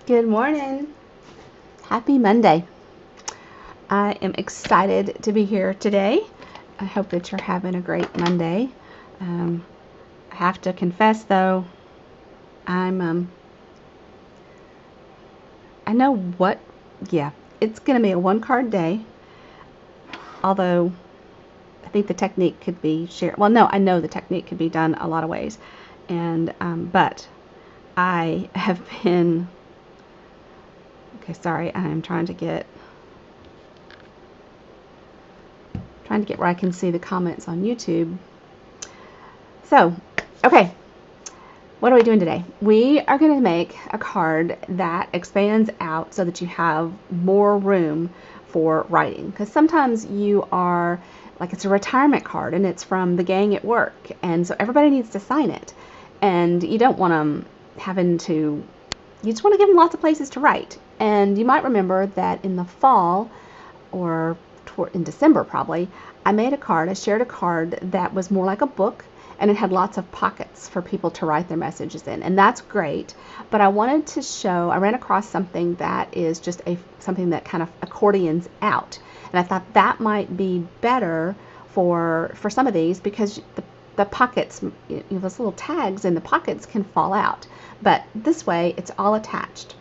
Good morning. Happy Monday. I am excited to be here today. I hope that you're having a great Monday. I have to confess though, I'm I know what yeah, it's going to be a one card day. Although I think the technique could be shared. Well, no, I know the technique could be done a lot of ways. And but I have been okay, sorry. I'm trying to get where I can see the comments on YouTube. So, okay, what are we doing today? We are going to make a card that expands out so that you have more room for writing. Because sometimes you are, like, it's a retirement card and it's from the gang at work, and so everybody needs to sign it. And you don't want them having to, you just want to give them lots of places to write. And you might remember that in the fall, or in December probably, I shared a card that was more like a book, and it had lots of pockets for people to write their messages in, and that's great. But I wanted to show, I ran across something that is just something that kind of accordions out, and I thought that might be better for some of these, because the pockets, those little tags in the pockets can fall out, but this way it's all attached.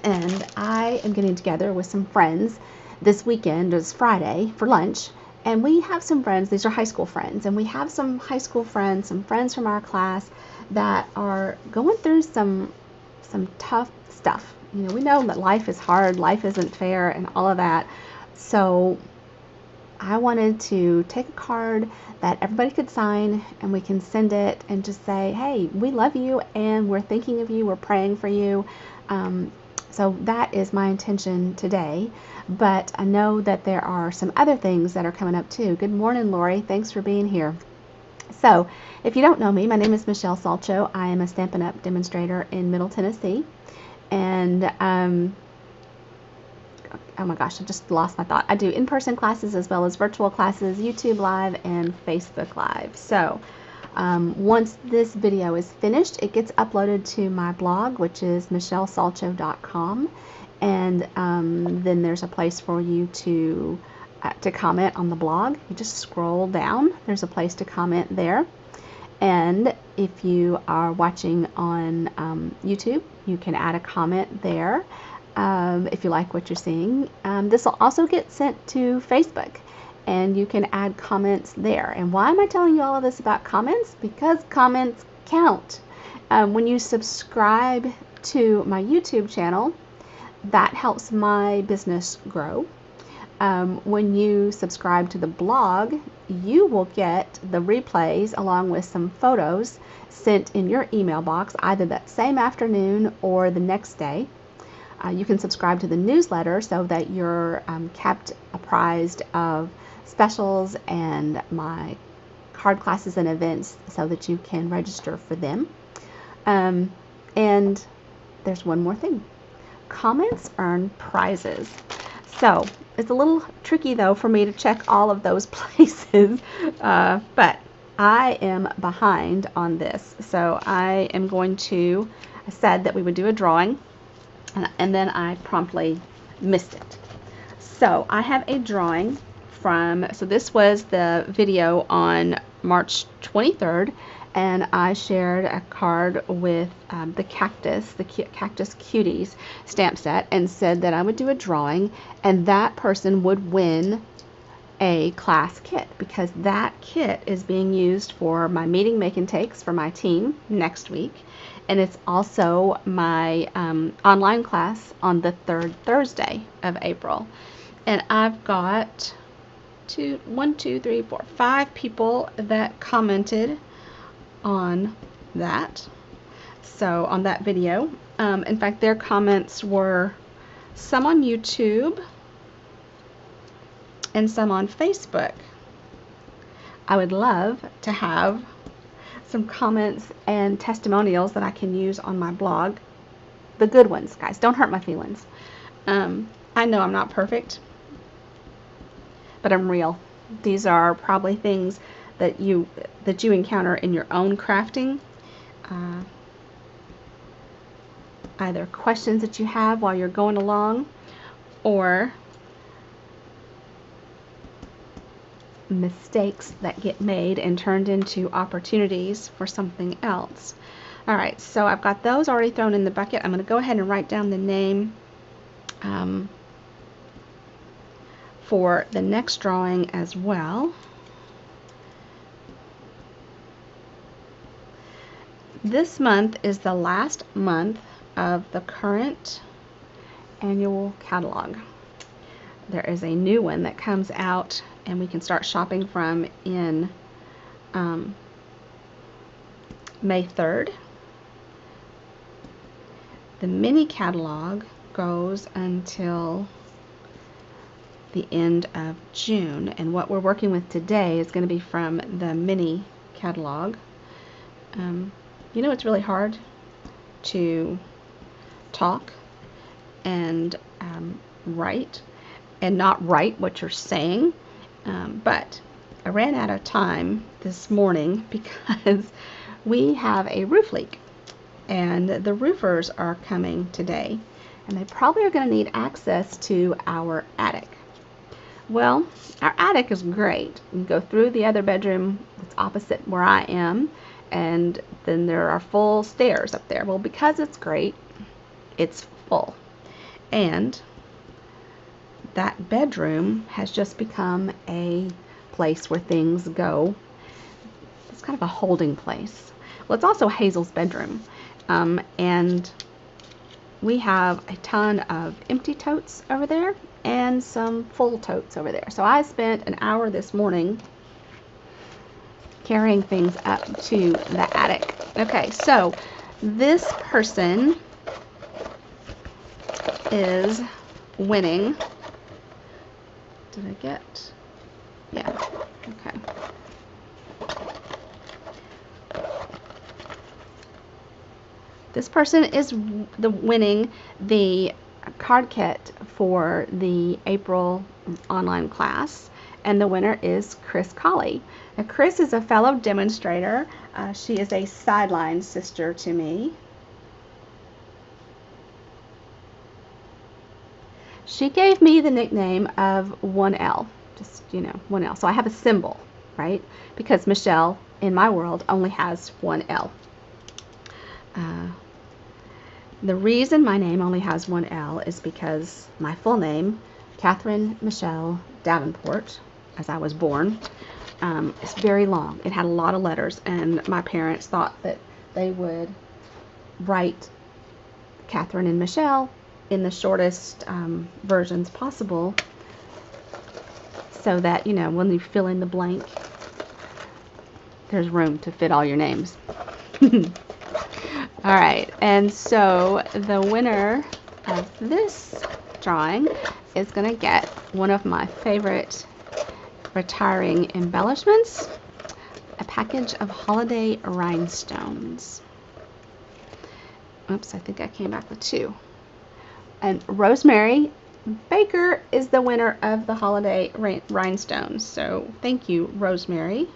And I am getting together with some friends this weekend. It's Friday for lunch, and we have some friends. These are high school friends, and we have some high school friends, some friends from our class that are going through some tough stuff. We know that life is hard, life isn't fair, and all of that. So I wanted to take a card that everybody could sign, and we can send it and just say, hey, we love you, and we're thinking of you, we're praying for you. So that is my intention today, but I know that there are some other things that are coming up too. Good morning, Lori. Thanks for being here. So if you don't know me, my name is Michelle Salcho. I am a Stampin' Up! Demonstrator in Middle Tennessee, and oh my gosh, I just lost my thought. I do in-person classes as well as virtual classes, YouTube Live and Facebook Live. So once this video is finished, it gets uploaded to my blog, which is michellesalcho.com, and then there's a place for you to comment on the blog. You just scroll down. There's a place to comment there. And if you are watching on YouTube, you can add a comment there if you like what you're seeing. This will also get sent to Facebook, and you can add comments there. And why am I telling you all of this about comments? Because comments count. When you subscribe to my YouTube channel, that helps my business grow. When you subscribe to the blog, you will get the replays along with some photos sent in your email box either that same afternoon or the next day. You can subscribe to the newsletter so that you're kept apprised of specials and my card classes and events so that you can register for them. And there's one more thing. Comments earn prizes. So it's a little tricky though for me to check all of those places, but I am behind on this. So I said that we would do a drawing, and then I promptly missed it. So I have a drawing so this was the video on March 23rd, and I shared a card with the Cactus Cuties stamp set, and said that I would do a drawing, and that person would win a class kit, because that kit is being used for my meeting make and takes for my team next week, and it's also my online class on the third Thursday of April. And I've got 5 people that commented on that. So on that video, in fact, their comments were some on YouTube and some on Facebook. I would love to have some comments and testimonials that I can use on my blog. The good ones, guys. Don't hurt my feelings. I know I'm not perfect, but I'm real. These are probably things that you encounter in your own crafting. either questions that you have while you're going along, or mistakes that get made and turned into opportunities for something else. All right, so I've got those already thrown in the bucket. I'm going to go ahead and write down the name for the next drawing as well. This month is the last month of the current annual catalog. There is a new one that comes out and we can start shopping from in May 3rd. The mini catalog goes until the end of June, and what we're working with today is going to be from the mini catalog. You know, it's really hard to talk and write and not write what you're saying, but I ran out of time this morning because we have a roof leak and the roofers are coming today, and they probably are going to need access to our attic. Well, our attic is great. You can go through the other bedroom that's opposite where I am, and then there are full stairs up there. Well, because it's great, it's full. And that bedroom has just become a place where things go. It's kind of a holding place. Well, it's also Hazel's bedroom. And we have a ton of empty totes over there and some full totes over there. So I spent an hour this morning carrying things up to the attic. Okay, so this person is winning. Did I get? Yeah, okay. This person is winning the card kit for the April online class, and the winner is Chris Colley. Now, Chris is a fellow demonstrator. She is a sideline sister to me. She gave me the nickname of 1L, just, you know, 1L. So I have a symbol, right? Because Michelle, in my world, only has 1L. The reason my name only has 1L is because my full name, Catherine Michelle Davenport, as I was born, is very long. It had a lot of letters, and my parents thought that they would write Catherine and Michelle in the shortest versions possible, so that, you know, when you fill in the blank, there's room to fit all your names. All right, and so the winner of this drawing is going to get one of my favorite retiring embellishments, a package of holiday rhinestones. Oops, I think I came back with two. And Rosemary Baker is the winner of the holiday rhinestones. So thank you, Rosemary.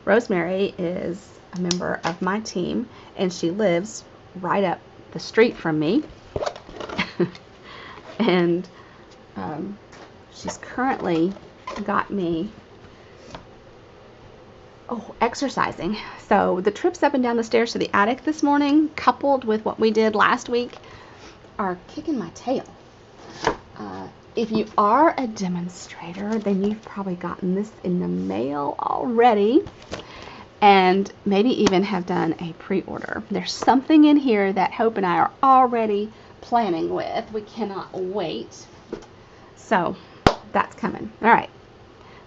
Rosemary is a member of my team, and she lives right up the street from me. And she's currently got me exercising. So the trips up and down the stairs to the attic this morning, coupled with what we did last week, are kicking my tail. If you are a demonstrator, then you've probably gotten this in the mail already, and maybe even have done a pre-order. There's something in here that Hope and I are already planning with. We cannot wait. So that's coming. All right,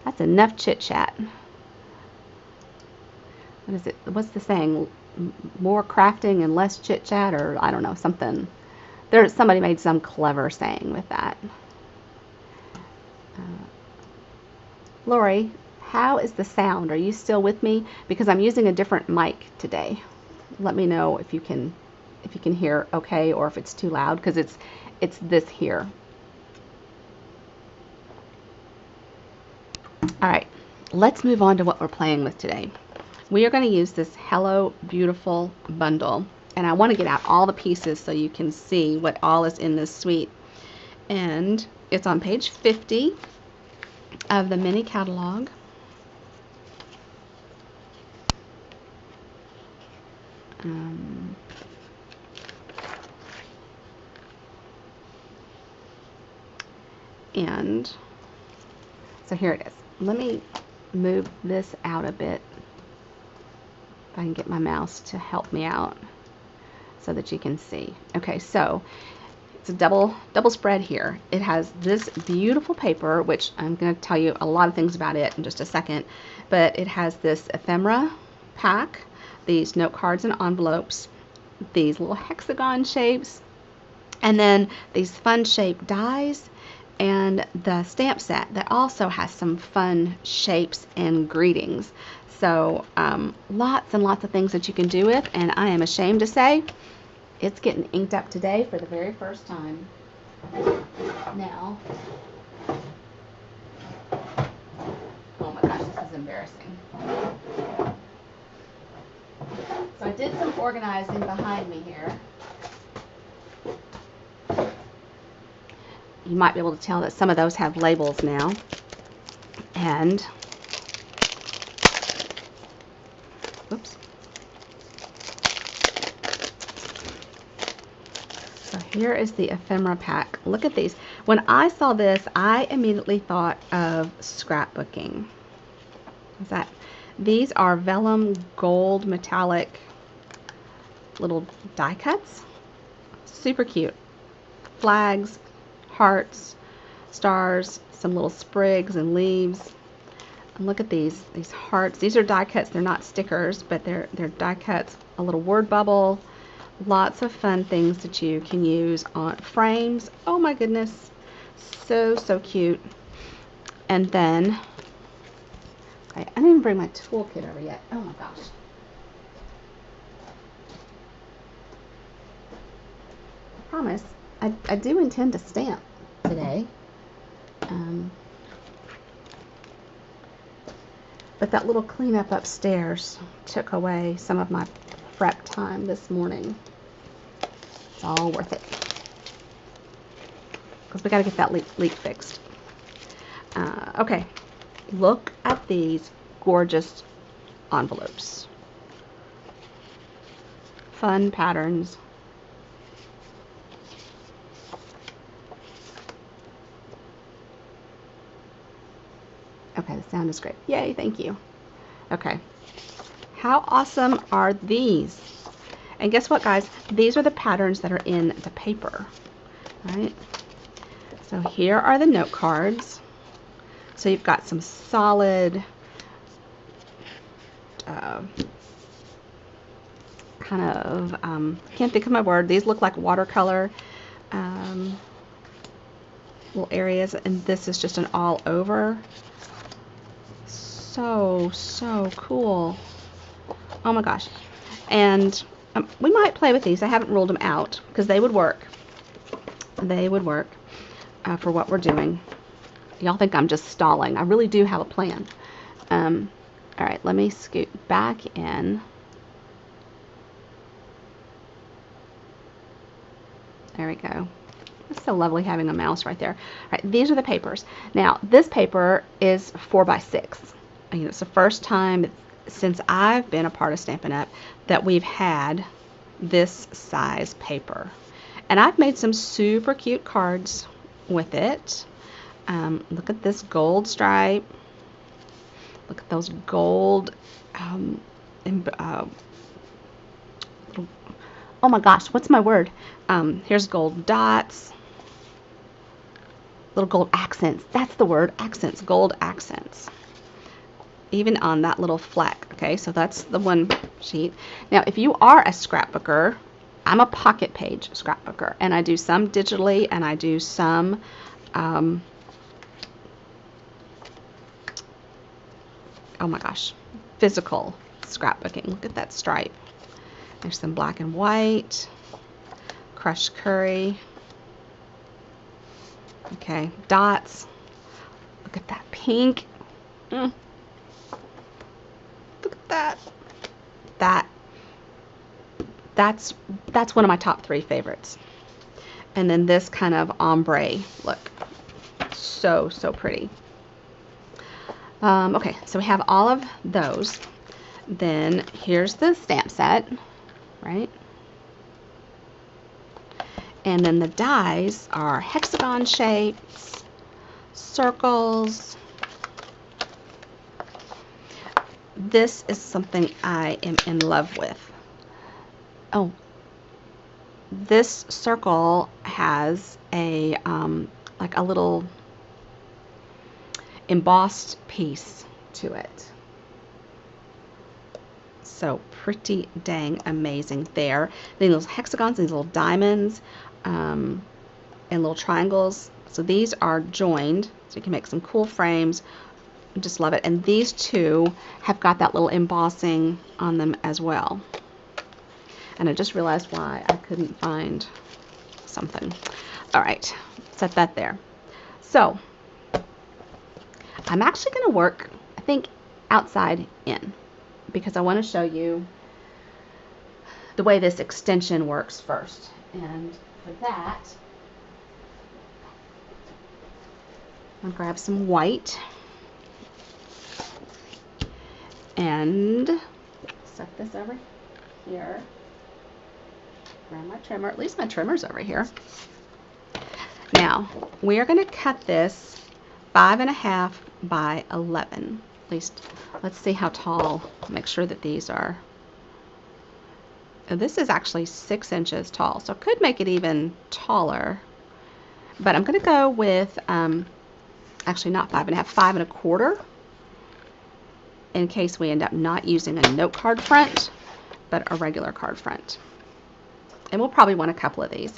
that's enough chit chat. What is it? What's the saying? More crafting and less chit chat, or I don't know, something. Somebody made some clever saying with that. Lori, how is the sound? Are you still with me? Because I'm using a different mic today. Let me know if you can hear okay, or if it's too loud, because it's this here. All right, let's move on to what we're playing with today. We are going to use this Hello Beautiful bundle. And I want to get out all the pieces so you can see what all is in this suite. And it's on page 50 of the mini catalog. And so here it is. Let me move this out a bit. If I can get my mouse to help me out so that you can see. Okay, so it's a double spread here. It has this beautiful paper, which I'm going to tell you a lot of things about it in just a second, but it has this ephemera pack, these note cards and envelopes, these little hexagon shapes, and then these fun shaped dies, and the stamp set that also has some fun shapes and greetings. So lots and lots of things that you can do with, and I am ashamed to say it's getting inked up today for the very first time. Now, oh my gosh, this is embarrassing. So I did some organizing behind me here. You might be able to tell that some of those have labels now. And, whoops. So here is the ephemera pack. Look at these. When I saw this, I immediately thought of scrapbooking. What's that? These are vellum gold metallic little die cuts. Super cute. Flags, hearts, stars, some little sprigs and leaves. And look at these hearts. These are die cuts. They're not stickers, but they're die cuts. A little word bubble. Lots of fun things that you can use on frames. Oh my goodness. So cute. And then, I didn't even bring my toolkit over yet. Oh my gosh. I promise, I do intend to stamp today. But that little cleanup upstairs took away some of my prep time this morning. It's all worth it. Because we got to get that leak fixed. Okay, look at these gorgeous envelopes. Fun patterns. Okay, the sound is great. Yay, thank you. Okay. How awesome are these? And guess what, guys? These are the patterns that are in the paper. Right? So here are the note cards. So you've got some solid kind of, can't think of my word. These look like watercolor little areas, and this is just an all over. So cool. Oh my gosh. And we might play with these. I haven't ruled them out because they would work. They would work for what we're doing. Y'all think I'm just stalling. I really do have a plan. All right, let me scoot back in. There we go. It's so lovely having a mouse right there. All right, these are the papers. Now, this paper is 4x6. It's the first time since I've been a part of Stampin' Up! That we've had this size paper. And I've made some super cute cards with it. Look at this gold stripe. Look at those gold, oh my gosh, what's my word? Here's gold dots. Little gold accents. That's the word, accents, gold accents. Even on that little fleck. Okay, so that's the one sheet. Now, if you are a scrapbooker, I'm a pocket page scrapbooker, and I do some digitally, and I do some oh my gosh, physical scrapbooking. Look at that stripe. There's some black and white, crushed curry. Okay, dots. Look at that pink. Look at that. that's one of my top 3 favorites. And then this kind of ombre look, so pretty. Okay, so we have all of those. Then here's the stamp set, right? And then the dies are hexagon shapes, circles. This is something I am in love with. Oh, this circle has a like a little embossed piece to it. So pretty dang amazing there. Then those hexagons, these little diamonds, and little triangles. So these are joined, so you can make some cool frames. I just love it. And these two have got that little embossing on them as well. And I just realized why I couldn't find something. All right, set that there. So I'm actually going to work, I think, outside in, because I want to show you the way this extension works first. And for that, I'm going to grab some white and set this over here. Grab my trimmer, at least my trimmer's over here. Now, we are going to cut this 5.5 by 11. At least, let's see how tall. Make sure that these are. This is actually 6 inches tall, so I could make it even taller. But I'm going to go with, actually not 5.5, 5.25, in case we end up not using a note card front, but a regular card front. And we'll probably want a couple of these.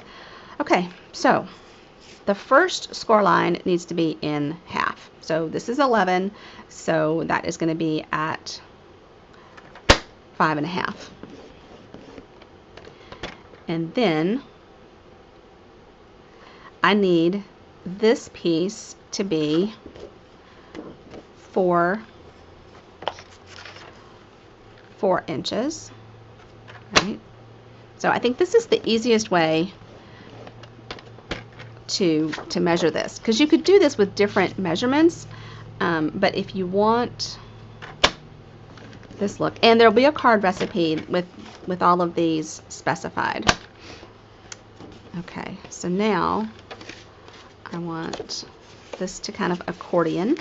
Okay, so the first score line needs to be in half. So this is 11, so that is going to be at 5.5. And then I need this piece to be 4 inches, right? So I think this is the easiest way to measure this, because you could do this with different measurements, but if you want this look, and there'll be a card recipe with all of these specified. Okay, so now I want this to kind of accordion.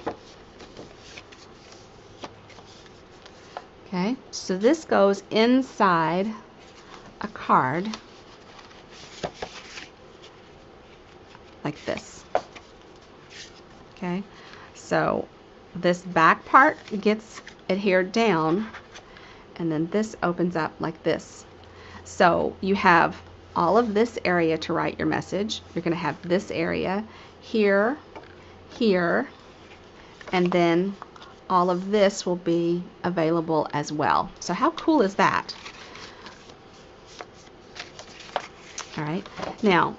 Okay, so this goes inside a card like this. Okay, so this back part gets adhered down, and then this opens up like this. So you have all of this area to write your message. You're going to have this area here, here, and then all of this will be available as well. So how cool is that? All right, now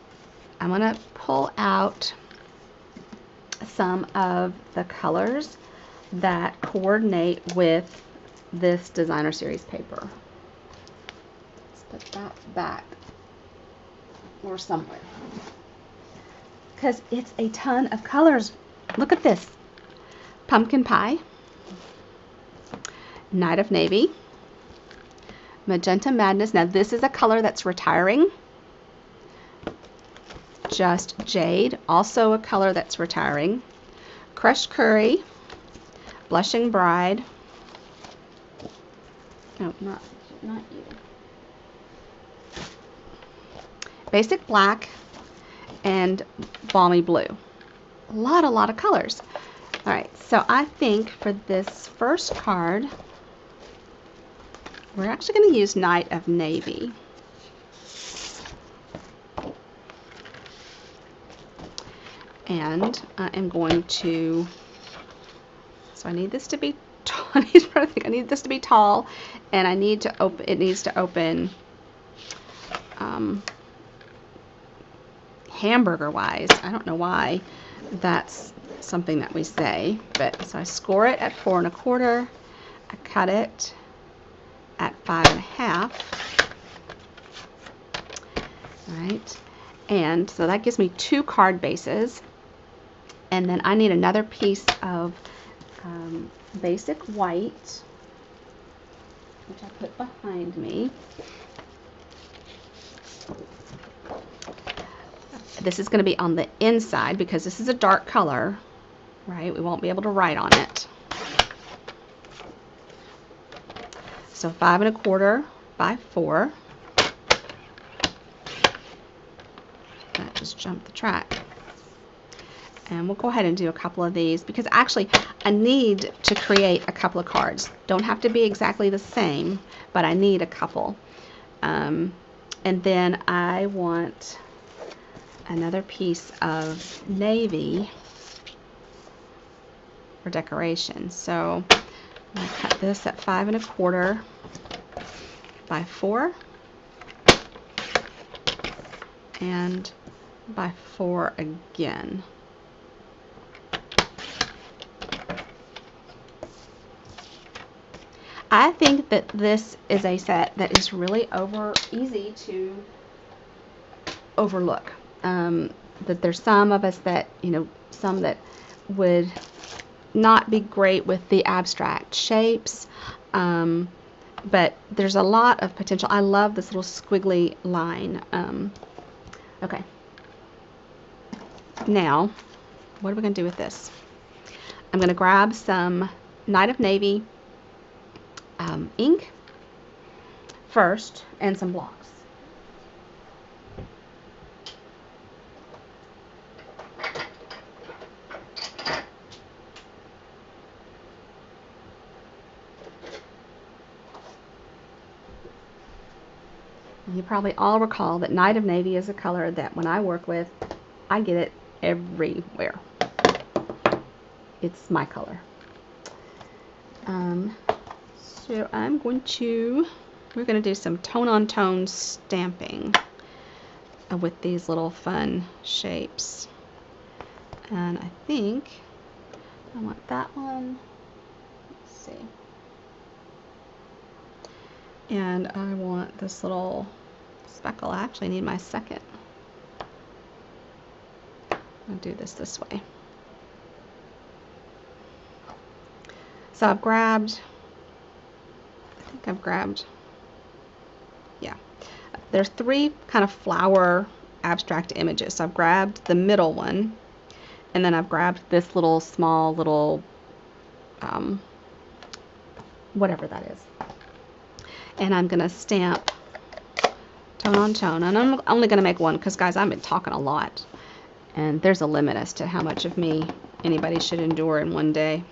I'm going to pull out some of the colors that coordinate with this designer series paper. Let's put that back or somewhere, because it's a ton of colors. Look at this. Pumpkin pie, Night of Navy, Magenta Madness. Now this is a color that's retiring. Just Jade, also a color that's retiring. Crushed Curry, Blushing Bride. No, not you. Basic Black and Balmy Blue. A lot of colors. All right, so I think for this first card, we're actually going to use Night of Navy. And I am going to, so I need this to be tall. I need this to be tall, and I need to open, it needs to open hamburger wise. I don't know why that's something that we say, but so I score it at 4 1/4. I cut it at 5 1/2. And so that gives me 2 card bases. And then I need another piece of basic white, which I put behind me. This is going to be on the inside because this is a dark color, right? We won't be able to write on it. So 5 1/4 by 4. That just jumped the track. And we'll go ahead and do a couple of these because actually I need to create a couple of cards. Don't have to be exactly the same, but I need a couple. And then I want another piece of navy for decoration. So I'm going to cut this at 5 1/4 by 4 and by 4 again. I think that this is a set that is really easy to overlook. That there's some of us that, some that would not be great with the abstract shapes, but there's a lot of potential. I love this little squiggly line. Okay. Now, what are we going to do with this? I'm going to grab some Night of Navy ink first and some blocks. You probably all recall that Night of Navy is a color that when I work with, I get it everywhere. It's my color. So we're going to do some tone-on-tone stamping with these little fun shapes. And I think I want that one. Let's see. And I want this little speckle. I actually need my second. I'll do this way. So I've grabbed, yeah. There's 3 kind of flower abstract images. So I've grabbed the middle one, and then I've grabbed this little small little, whatever that is. And I'm going to stamp tone on tone. And I'm only going to make one because, guys, I've been talking a lot. And there's a limit as to how much of me anybody should endure in one day.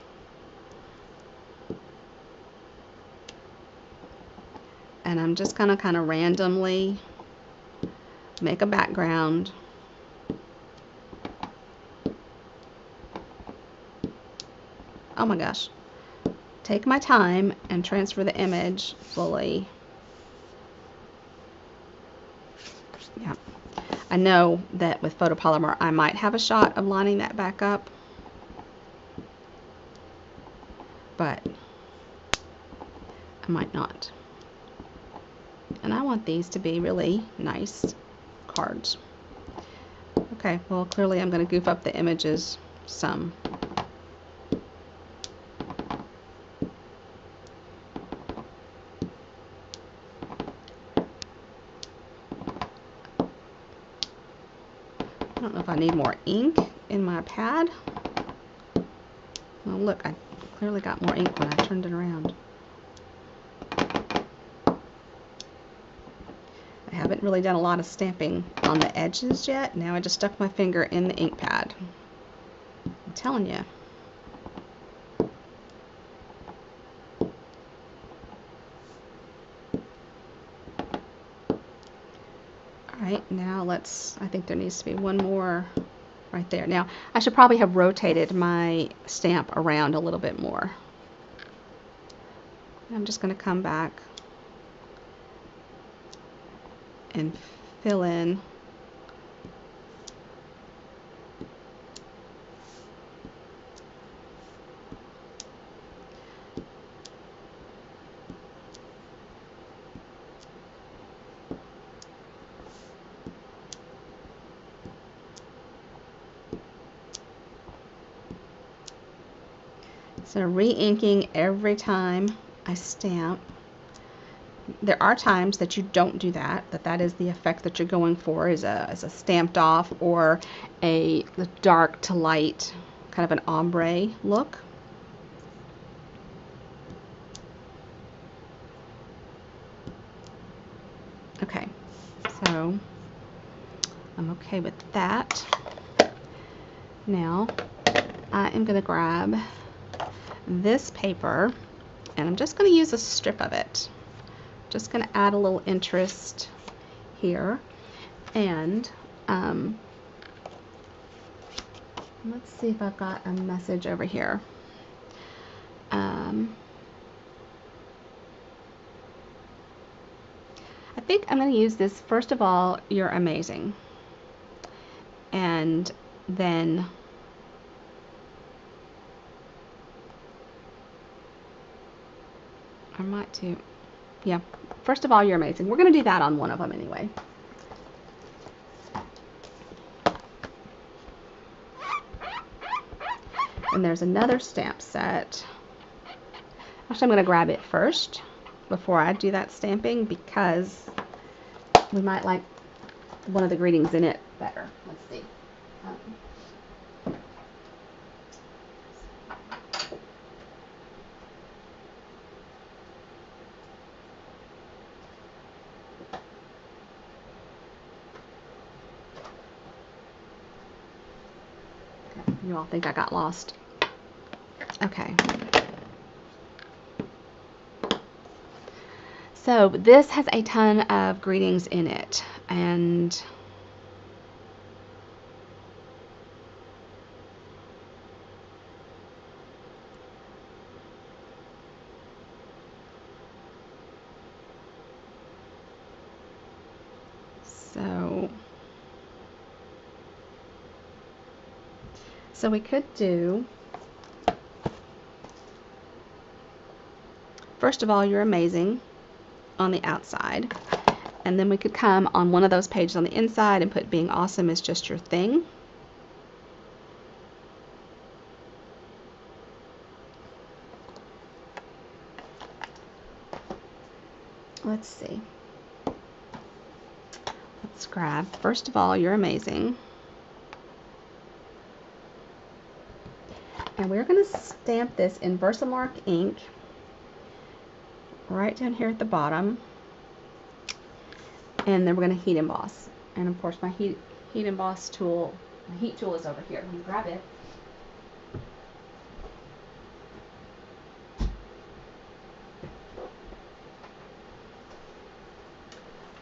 And I'm just going to kind of randomly make a background. Oh my gosh. Take my time and transfer the image fully. Yeah. I know that with photopolymer I might have a shot of lining that back up, but I might not. And I want these to be really nice cards. Okay, well clearly I'm going to goof up the images some. I don't know if I need more ink in my pad. Well, look, I clearly got more ink when I turned it around. I haven't really done a lot of stamping on the edges yet. Now I just stuck my finger in the ink pad. I'm telling you. Alright, now I think there needs to be one more right there. Now, I should probably have rotated my stamp around a little bit more. I'm just going to come back and fill in So re-inking every time I stamp. There are times that you don't do that, that is the effect that you're going for, is a stamped off or a dark to light, kind of an ombre look. Okay, so I'm okay with that. Now I am going to grab this paper and I'm just going to use a strip of it. Just going to add a little interest here, and let's see if I've got a message over here. I think I'm going to use this, first of all, you're amazing, and then I might too. Yeah, first of all, you're amazing. We're going to do that on one of them anyway. And there's another stamp set. Actually, I'm going to grab it first before I do that stamping because we might like one of the greetings in it better. Let's see. You all think I got lost. Okay. So this has a ton of greetings in it, and so we could do, first of all, you're amazing on the outside, and then we could come on one of those pages on the inside and put being awesome is just your thing. Let's see. Let's grab, first of all, you're amazing. And we're going to stamp this in Versamark ink right down here at the bottom. And then we're going to heat emboss. And of course my heat emboss tool, my heat tool is over here. Let me grab it.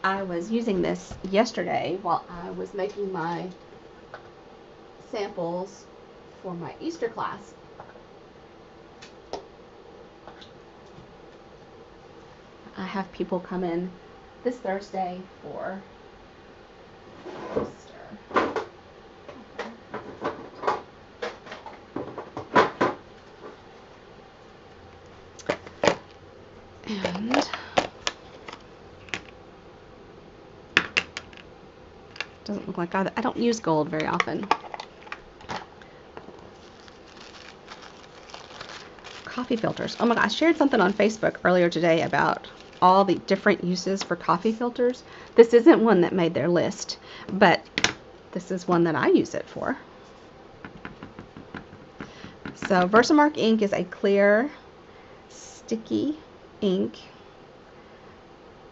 I was using this yesterday while I was making my samples for my Easter class. I have people come in this Thursday for Easter. And doesn't look like I don't use gold very often. Coffee filters. Oh my gosh, I shared something on Facebook earlier today about all the different uses for coffee filters. This isn't one that made their list, but this is one that I use it for. So Versamark ink is a clear, sticky ink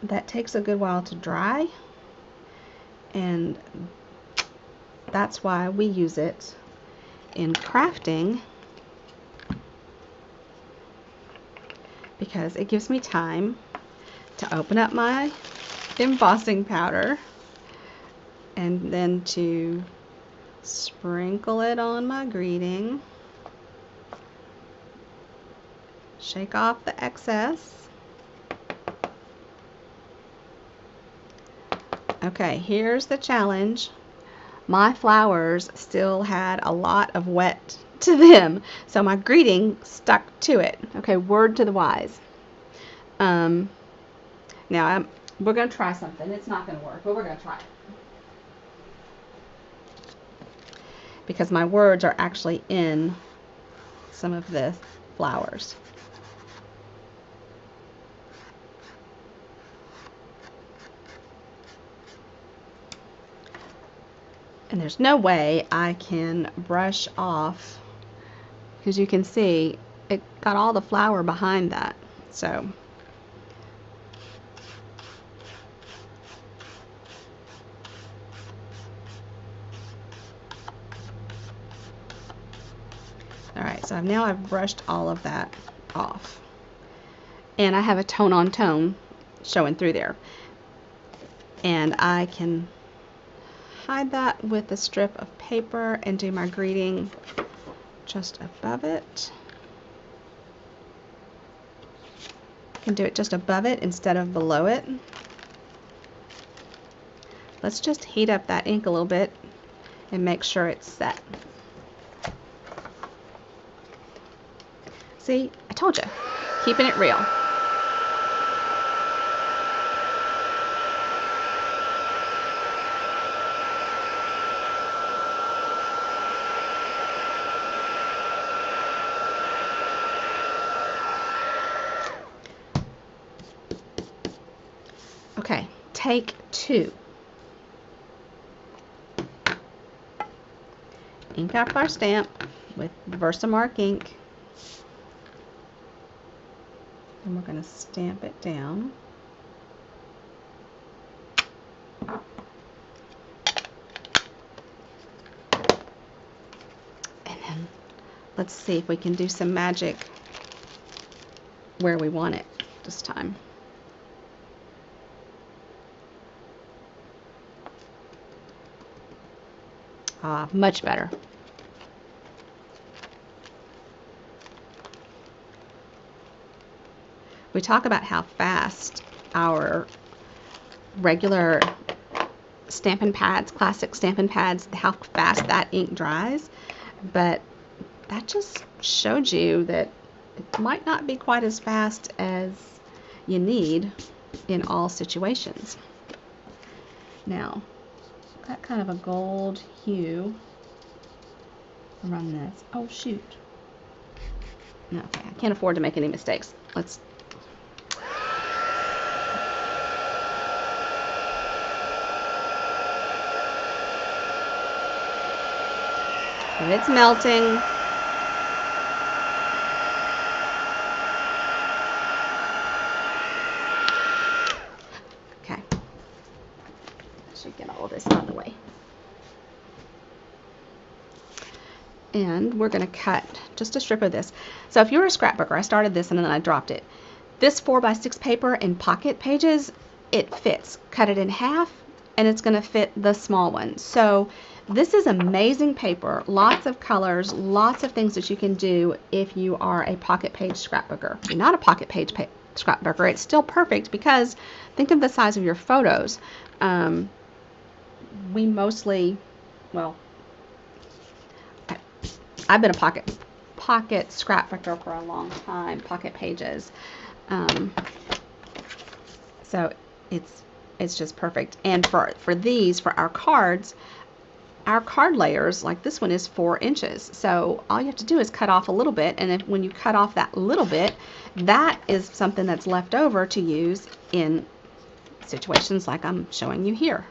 that takes a good while to dry, and that's why we use it in crafting, because it gives me time to open up my embossing powder and then to sprinkle it on my greeting, shake off the excess. Okay, here's the challenge. My flowers still had a lot of wet to them, so my greeting stuck to it. Okay, word to the wise. Now we're going to try something. It's not going to work, but we're going to try it. Because my words are actually in some of this flowers. And there's no way I can brush off, because you can see it got all the flower behind that. So alright, so now I've brushed all of that off. And I have a tone on tone showing through there. And I can hide that with a strip of paper and do my greeting just above it. I can do it just above it instead of below it. Let's just heat up that ink a little bit and make sure it's set. See, I told you, keeping it real. Okay, take 2. Ink up our stamp with Versamark ink. And we're going to stamp it down. And then let's see if we can do some magic where we want it this time. Ah, much better. We talk about how fast our regular Stampin' Pads, classic Stampin' Pads, how fast that ink dries, but that just showed you that it might not be quite as fast as you need in all situations. Now, got kind of a gold hue around this. Oh shoot. No, okay, I can't afford to make any mistakes. Let's and it's melting. Okay. I should get all this out of the way. And we're going to cut just a strip of this. So if you're a scrapbooker, I started this and then I dropped it. This 4x6 paper in pocket pages, it fits. Cut it in half and it's going to fit the small one. So this is amazing paper, lots of colors, lots of things that you can do if you are a pocket page scrapbooker. If you're not a pocket page scrapbooker, it's still perfect because think of the size of your photos. We mostly, well, I've been a pocket scrapbooker for a long time, pocket pages. So it's just perfect. And for these, for our card layers, like this one is 4 inches. So all you have to do is cut off a little bit, and when you cut off that little bit, that is something that's left over to use in situations like I'm showing you here.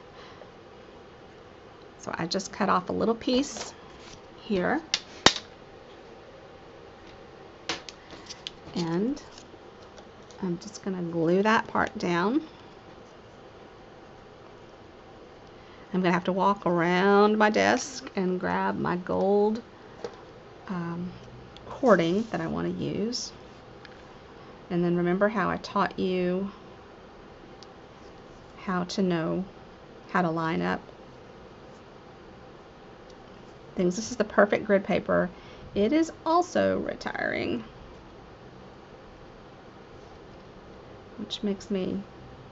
So I just cut off a little piece here. And I'm just going to glue that part down. I'm going to have to walk around my desk and grab my gold cording that I want to use. And then remember how I taught you how to know how to line up things. This is the perfect grid paper. It is also retiring, which makes me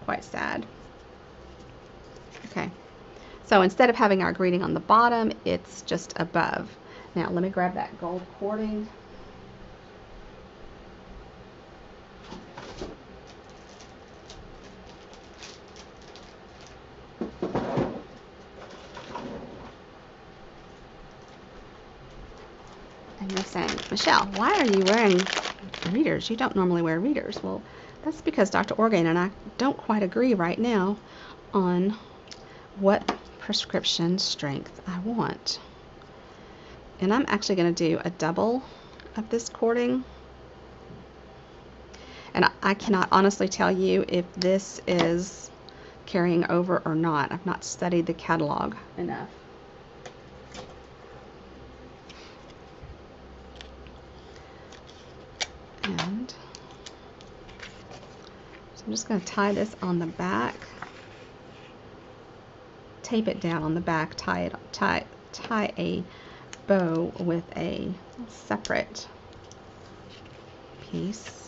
quite sad. Okay. So instead of having our greeting on the bottom, it's just above. Now let me grab that gold cording. And you're saying, Michelle, why are you wearing readers? You don't normally wear readers. Well, that's because Dr. Orgain and I don't quite agree right now on what prescription strength I want. And I'm actually going to do a double of this cording. And I cannot honestly tell you if this is carrying over or not. I've not studied the catalog enough. And so I'm just going to tie this on the back, tape it down on the back, tie a bow with a separate piece.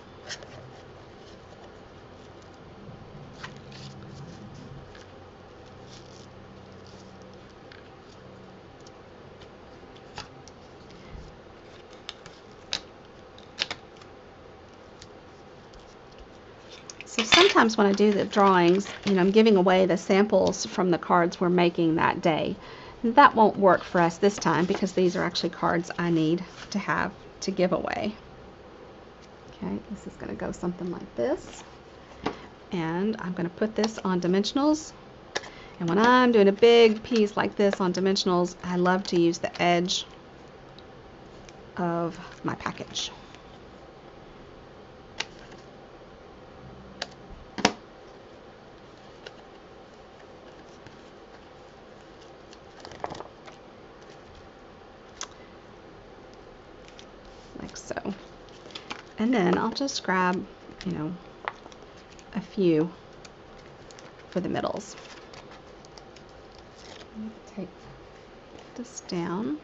So sometimes when I do the drawings, I'm giving away the samples from the cards we're making that day. That won't work for us this time because these are actually cards I need to have to give away. Okay, this is going to go something like this. And I'm going to put this on dimensionals. And when I'm doing a big piece like this on dimensionals, I love to use the edge of my package. Like so. And then I'll just grab, a few for the middles. Take this down.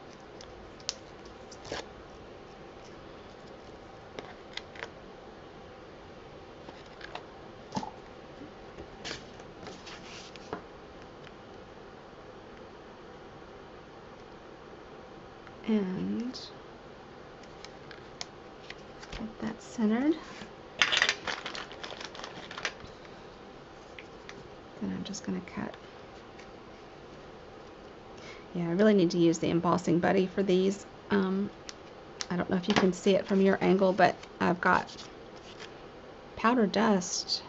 And get that centered. Then I'm just going to cut. Yeah, I really need to use the embossing buddy for these. I don't know if you can see it from your angle, but I've got powder dust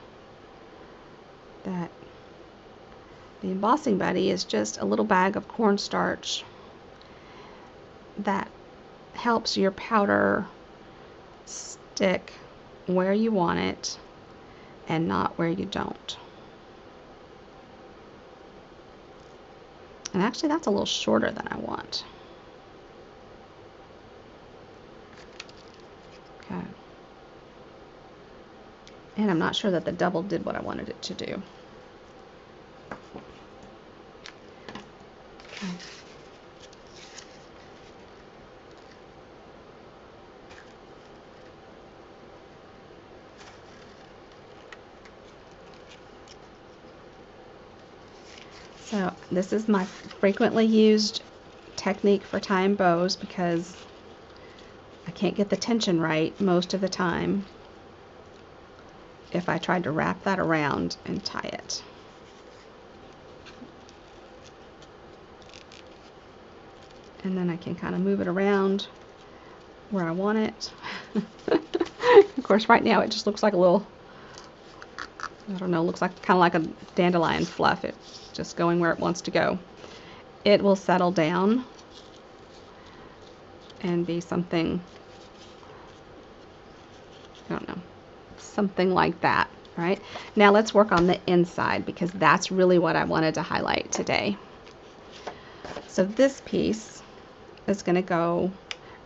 that the embossing buddy is just a little bag of cornstarch that helps your powder stick where you want it and not where you don't. And actually that's a little shorter than I want. Okay. And I'm not sure that the double did what I wanted it to do. Okay. So this is my frequently used technique for tying bows because I can't get the tension right most of the time if I tried to wrap that around and tie it. And then I can kind of move it around where I want it. Of course, right now it just looks like a little, I don't know, looks like kind of like a dandelion fluff. It's just going where it wants to go. It will settle down and be something, I don't know, something like that, right? Now let's work on the inside because that's really what I wanted to highlight today. So this piece is going to go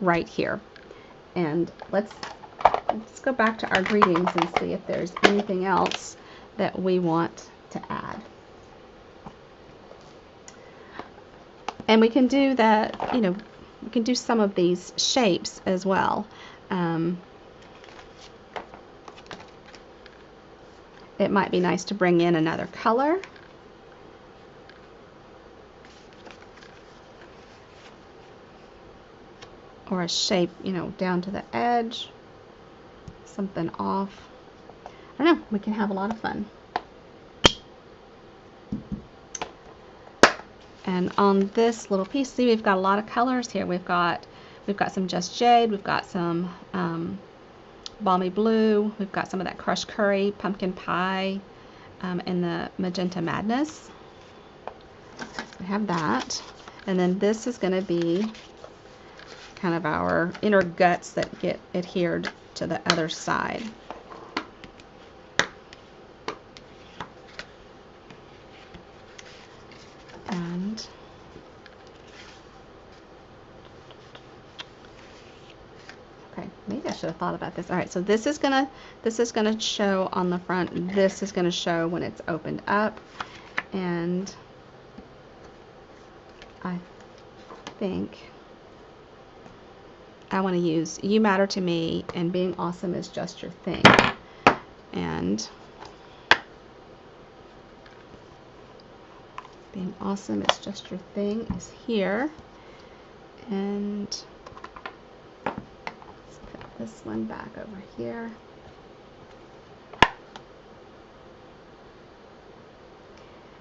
right here. And let's go back to our greetings and see if there's anything else that we want to add. And we can do that, we can do some of these shapes as well. It might be nice to bring in another color. Or a shape, down to the edge. Something off. I don't know, we can have a lot of fun. And on this little piece, see, we've got a lot of colors here. We've got We've got some Just Jade. We've got some Balmy Blue. We've got some of that crushed curry, pumpkin pie, and the magenta madness. We have that. And then this is going to be kind of our inner guts that get adhered to the other side. And okay, maybe I should have thought about this. All right, so this is gonna show on the front. This is gonna show when it's opened up, and I think I want to use "You Matter to Me" and "Being Awesome is Just Your Thing," and "Being Awesome is Just Your Thing" is here, and let's put this one back over here.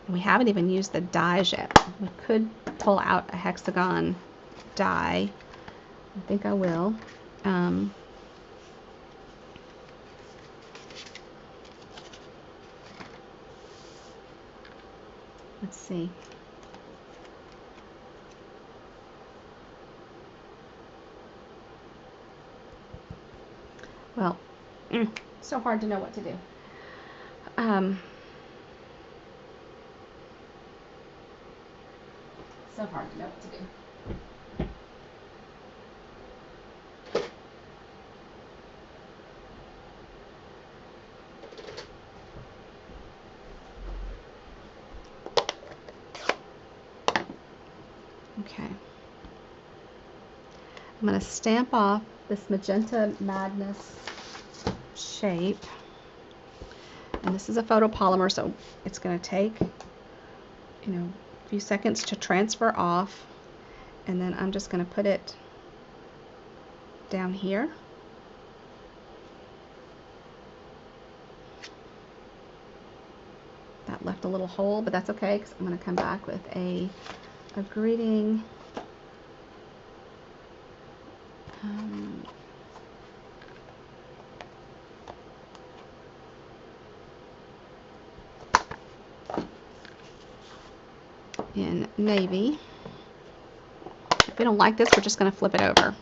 And we haven't even used the dies yet. We could pull out a hexagon die. I think I will. Let's see. Well, so hard to know what to do. So hard to know what to do. Okay. I'm going to stamp off this magenta madness shape. And this is a photopolymer, so it's going to take, a few seconds to transfer off. And then I'm just going to put it down here. That left a little hole, but that's okay because I'm going to come back with a greeting. In navy. If we don't like this, we're just going to flip it over.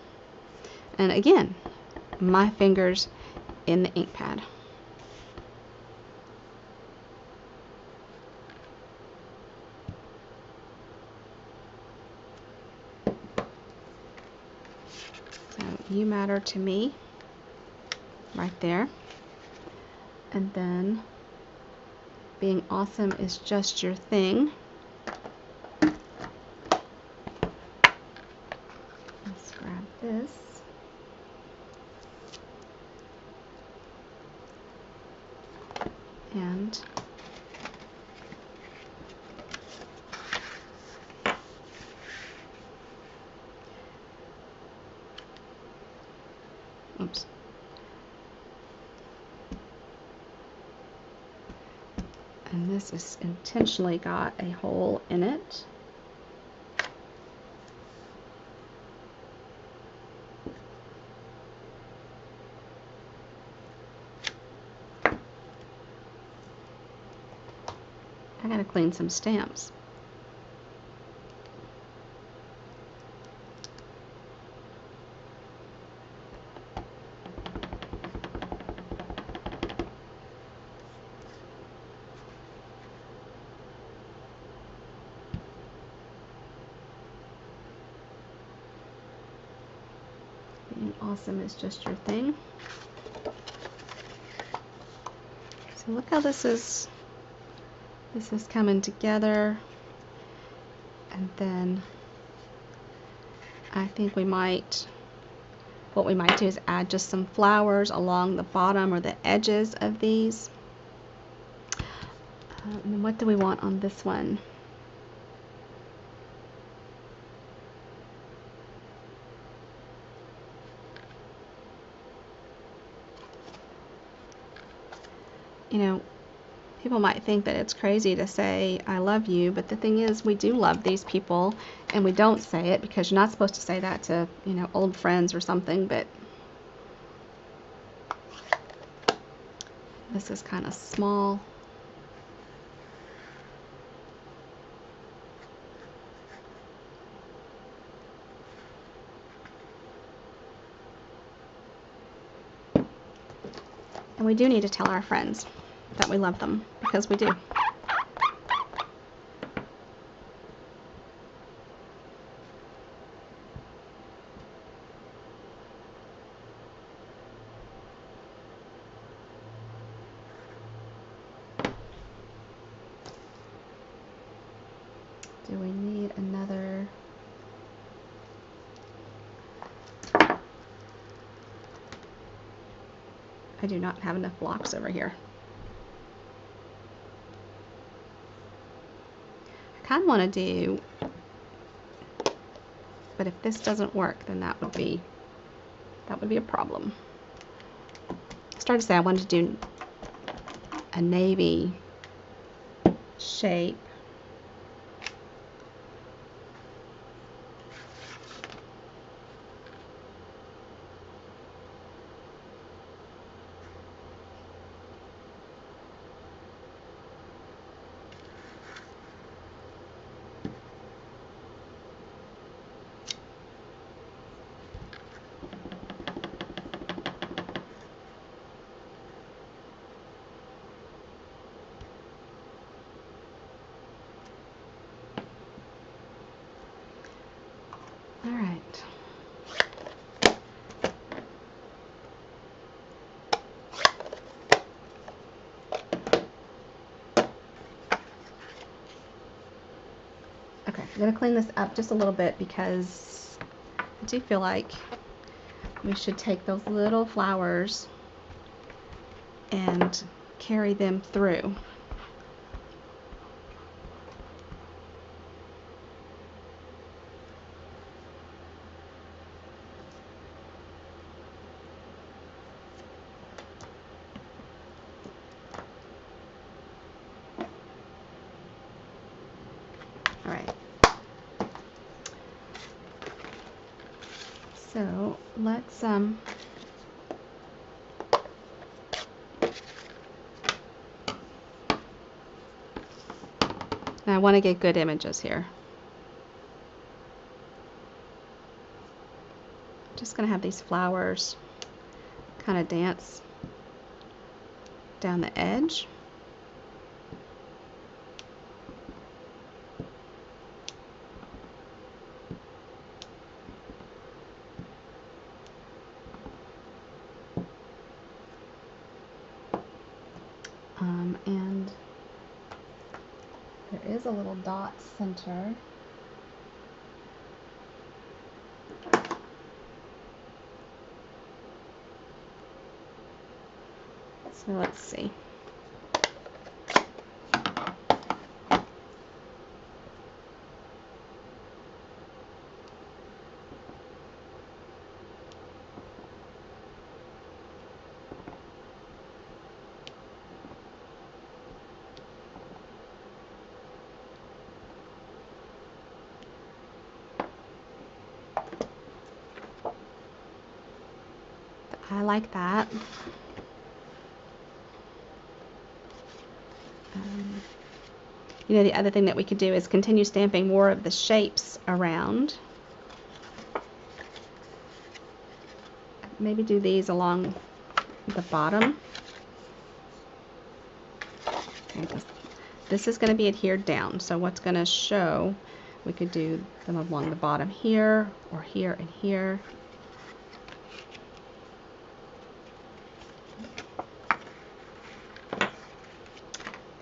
And again, my fingers in the ink pad. So, "You Matter to Me," right there. And then "Being Awesome is Just Your Thing." Let's grab this. And oops. And this is intentionally got a hole in it. I gotta clean some stamps. Being Awesome is Just Your Thing. So look how this is coming together. And then I think what we might do is add just some flowers along the bottom or the edges of these. And then what do we want on this one? people might think that it's crazy to say I love you, but the thing is, we do love these people, and we don't say it because you're not supposed to say that to, you know, old friends or something. But this is kind of small. And we do need to tell our friends that we love them, because we do. Do we need another? I do not have enough blocks over here. I kind of want to do, but if this doesn't work, then that would be a problem. I started to say I wanted to do a navy shape. All right. Okay, I'm going to clean this up just a little bit because I do feel like we should take those little flowers and carry them through. All right. So let's I want to get good images here. Just going to have these flowers kind of dance down the edge. And there is a little dot center. So let's see. I like that. You know, the other thing that we could do is continue stamping more of the shapes around. Maybe do these along the bottom. Okay, this is going to be adhered down, so what's going to show, we could do them along the bottom here, or here and here.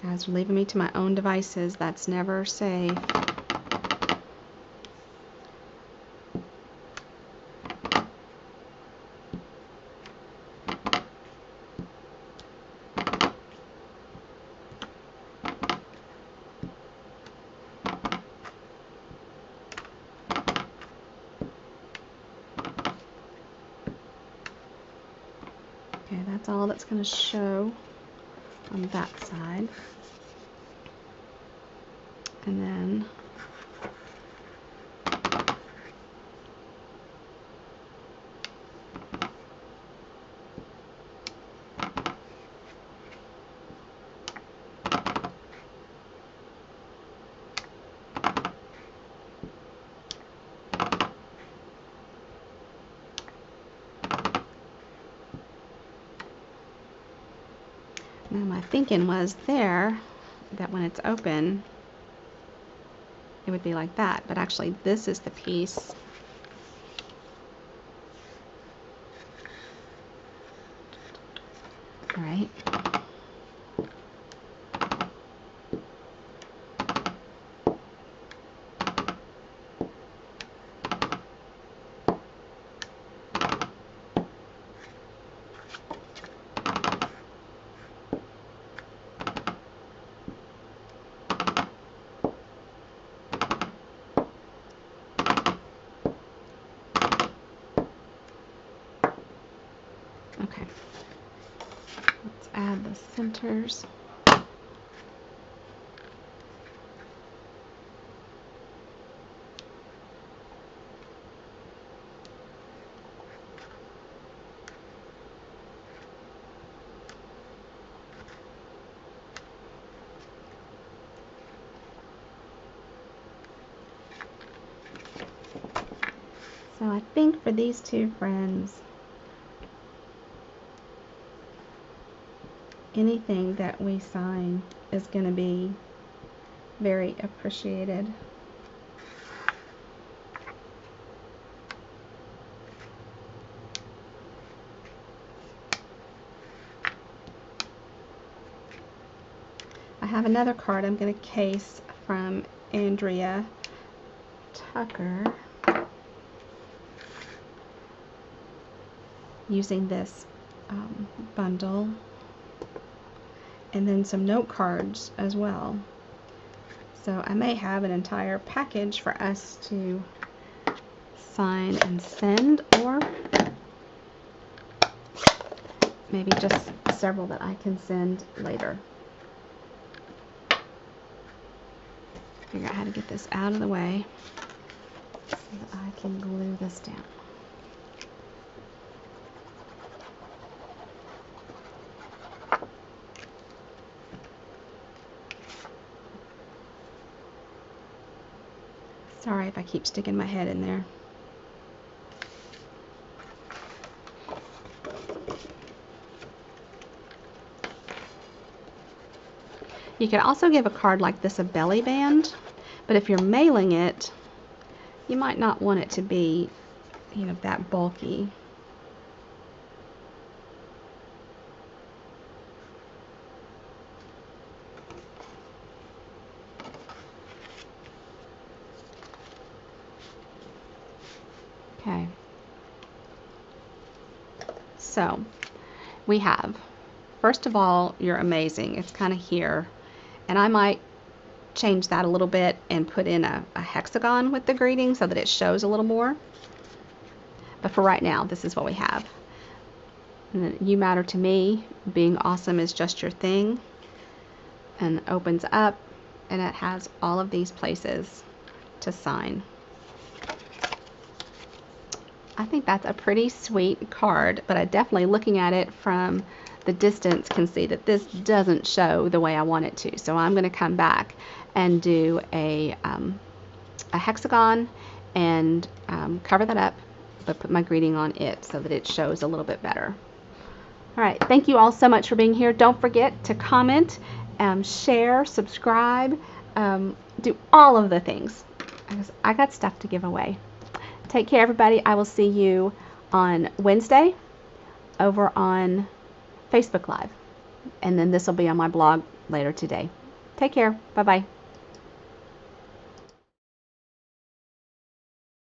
Guys are leaving me to my own devices. That's never safe. Okay, that's all that's going to show on that side. And then now my thinking was there that when it's open it would be like that, but actually this is the piece right. Okay, let's add the centers. So I think for these two friends, anything that we sign is going to be very appreciated. I have another card I'm going to case from Andrea Tucker using this bundle, and then some note cards as well. So I may have an entire package for us to sign and send, or maybe just several that I can send later. Figure out how to get this out of the way so that I can glue this down. Sorry if I keep sticking my head in there. You could also give a card like this a belly band, but if you're mailing it, you might not want it to be, you know, that bulky. Okay. So we have, first of all, you're amazing. It's kind of here. And I might change that a little bit and put in a hexagon with the greeting so that it shows a little more. But for right now, this is what we have. And then, you matter to me, being awesome is just your thing. And it opens up and it has all of these places to sign. I think that's a pretty sweet card, but I definitely, looking at it from the distance, can see that this doesn't show the way I want it to. So I'm going to come back and do a hexagon and cover that up, but put my greeting on it so that it shows a little bit better. All right, thank you all so much for being here. Don't forget to comment, share, subscribe, do all of the things. I got stuff to give away. Take care, everybody. I will see you on Wednesday over on Facebook Live. And then this will be on my blog later today. Take care. Bye-bye.